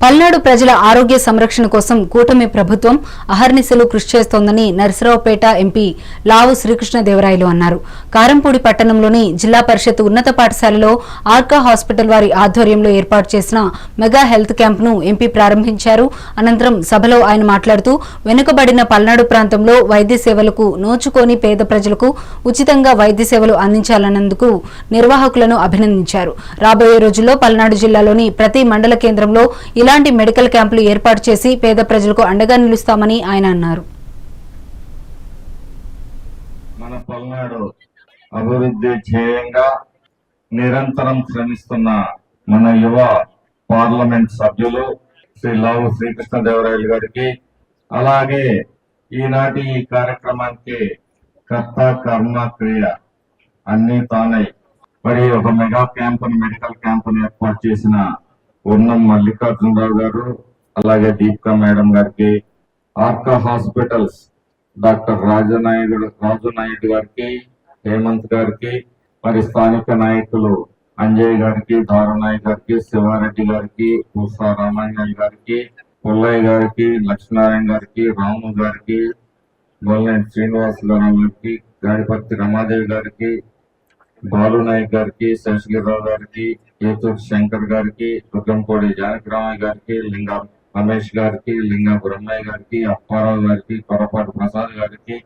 పల్నాడు ప్రజల ఆరోగ్య సంరక్షణ కోసం కూటమి ప్రభుత్వం అహర్నిశలు కృషి చేస్తోందని నర్సరావుపేట ఎంపీ లావు శ్రీకృష్ణదేవరాయలు అన్నారు. కారంపూడి పట్టణంలోని జిల్లా పరిషత్ ఉన్నత పాఠశాలలో ఆర్కా హాస్పిటల్ వారి ఆధ్వర్యంలో ఏర్పాటు చేసిన మెగా హెల్త్ క్యాంపును ఎంపీ ప్రారంభించారు. అనంతరం సభలో ఆయన మాట్లాడుతూ వెనుకబడిన పల్నాడు ప్రాంతంలో వైద్య సేవలకు నోచుకోని పేద ప్రజలకు ఉచితంగా వైద్య సేవలు అందించాలన్నందుకు నిర్వాహకులను అభినందించారు. రాబోయే రోజుల్లో పల్నాడు జిల్లాలోని ప్రతి మండల కేంద్రంలో ఇలాంటి మెడికల్ క్యాంపులు ఏర్పాటు చేసి పేద ప్రజలకు అండగా నిలుస్తామని ఆయన అన్నారు. మన పల్నాడు అభివృద్ధి ధ్యేయంగా నిరంతరం శ్రమిస్తున్న మన యువ పార్లమెంట్ సభ్యులు శ్రీ లావు శ్రీకృష్ణదేవరాయలు గారికి, అలాగే ఈనాటి ఈ కార్యక్రమానికి కర్త కర్మ క్రియ అన్ని తానై మరి ఒక మెగా క్యాంపును మెడికల్ క్యాంపును ఏర్పాటు చేసిన ఉన్నం మల్లికార్జునరావు గారు, అలాగే దీపికా మేడం గారికి, ఆర్కా హాస్పిటల్స్ డాక్టర్ రాజు నాయుడు గారికి, హేమంత్ గారికి, మరి స్థానిక నాయకులు అంజయ్ గారికి, దారునాయ్ గారికి, శివారెడ్డి గారికి, పూసా రామాంజల్ గారికి, పుల్లయ్య గారికి, లక్ష్మీనారాయణ గారికి, రాము గారికి, గొల్లెంటి శ్రీనివాస్ గారికి, గాడిపత్తి రమాదేవి గారికి, బాలు నాయక్ గారికి, శశగిరిరావు గారికి, ఏతూరు శంకర్ గారికి, దుర్గంకోడి జానకిరామయ్య గారికి, లింగా రమేష్ గారికి, లింగా బ్రహ్మయ్య గారికి, అప్పారావు గారికి, కొరపాటి ప్రసాద్ గారికి,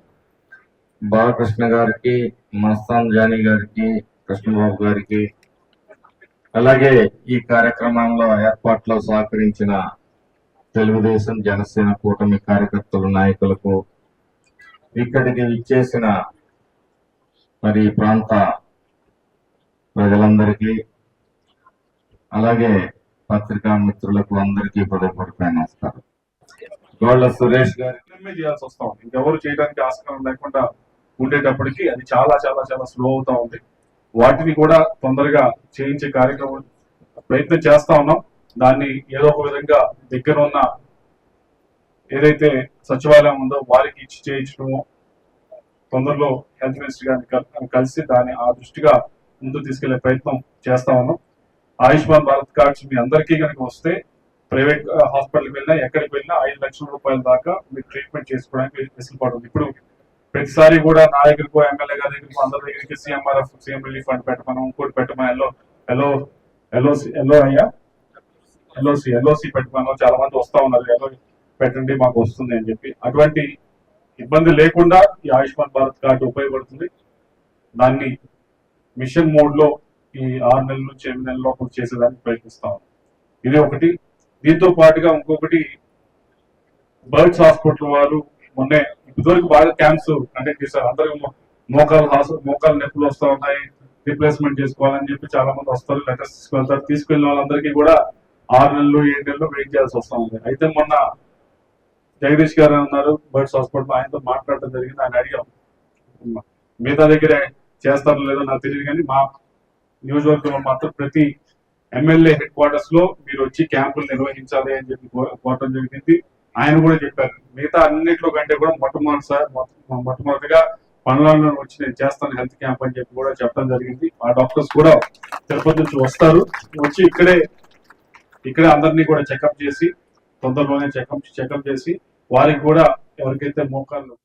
బాలకృష్ణ గారికి, మస్తాన్ జానీ గారికి, కృష్ణబాబు గారికి, అలాగే ఈ కార్యక్రమంలో ఏర్పాట్లో సహకరించిన తెలుగుదేశం జనసేన కూటమి కార్యకర్తలు నాయకులకు, ఇక్కడికి విచ్చేసిన మరి ప్రాంత ప్రజలందరికీ, అలాగే పత్రికా మిత్రులకు అందరికీ హృదయపూర్వక నమస్కారం. గోళ్ల సురేష్ గారి చేయాల్సి వస్తాం. ఇంకెవరు చేయడానికి ఆస్కారం లేకుండా ఉండేటప్పటికి అది చాలా చాలా చాలా స్లో అవుతా ఉంది. వాటిని కూడా తొందరగా చేయించే కార్యక్రమం ప్రయత్నం చేస్తా ఉన్నాం. దాన్ని ఏదో ఒక విధంగా దగ్గర ఉన్న ఏదైతే సచివాలయం ఉందో వారికి ఇచ్చి చేయించడము, తొందరలో హెల్త్ మినిస్టర్ గారిని కలిసి దాన్ని ఆ దృష్టిగా ముందుకు తీసుకెళ్లే ప్రయత్నం చేస్తా ఉన్నాం. ఆయుష్మాన్ భారత్ కార్డ్స్ మీ అందరికీ కనుక వస్తే ప్రైవేట్ హాస్పిటల్కి వెళ్ళినా ఎక్కడికి వెళ్ళినా 5 లక్షల రూపాయల దాకా మీరు ట్రీట్మెంట్ చేసుకోవడానికి వెసులుబాటు ఉంది. ఇప్పుడు ప్రతిసారి కూడా నా దగ్గరకు, ఎమ్మెల్యే గారి దగ్గరకు, అందరి దగ్గరికి CMRF సీఎం రిలీఫ్ ఫండ్ పెట్టమని, ఇంకోటి పెట్టమని, ఎల్ఓసి పెట్టమని చాలా మంది వస్తా ఉన్నారు. ఎల్లో పెట్టండి మాకు వస్తుంది అని చెప్పి. అటువంటి ఇబ్బంది లేకుండా ఈ ఆయుష్మాన్ భారత్ కార్డు ఉపయోగపడుతుంది. దాన్ని మిషన్ మోడ్ లో ఈ 6 నెలల నుంచి 8 నెలల లోపల చేసేదానికి ప్రయత్నిస్తాం. ఇది ఒకటి. దీంతో పాటుగా ఇంకొకటి, బర్డ్స్ హాస్పిటల్ వారు మొన్నే ఇదివరకు బాగా క్యాంప్స్ కండక్ట్ చేశారు. అందరూ మోకాలు నొప్పులు వస్తూ ఉన్నాయి, రీప్లేస్మెంట్ చేసుకోవాలని చెప్పి చాలా మంది వస్తారు, లెటర్స్ తీసుకెళ్తారు. తీసుకెళ్లిన వాళ్ళందరికీ కూడా 6 నెలలు 7 నెలలు వెయిట్ చేయాల్సి వస్తూ ఉంది. అయితే మొన్న జగదీష్ గారు ఉన్నారు బర్డ్స్ హాస్పిటల్, ఆయనతో మాట్లాడటం జరిగింది. ఆయన అడిగాం, మిగతా దగ్గరే చేస్తారో లేదో నాకు తెలియదు, కానీ మా నియోజకవర్గంలో మాత్రం ప్రతి ఎమ్మెల్యే హెడ్ క్వార్టర్స్ లో మీరు వచ్చి క్యాంపులు నిర్వహించాలి అని చెప్పి కోరటం జరిగింది. ఆయన కూడా చెప్పారు, మిగతా అన్నింటిలో కంటే కూడా మొట్టమొదటిగా పనులలో వచ్చి నేను చేస్తాను హెల్త్ క్యాంప్ అని చెప్పి కూడా చెప్పడం జరిగింది. ఆ డాక్టర్స్ కూడా తిరుపతి నుంచి వస్తారు, వచ్చి ఇక్కడే అందరినీ కూడా చెకప్ చేసి, తొందరలోనే చెకప్ చేసి వారికి కూడా ఎవరికైతే మోకాళ్ళు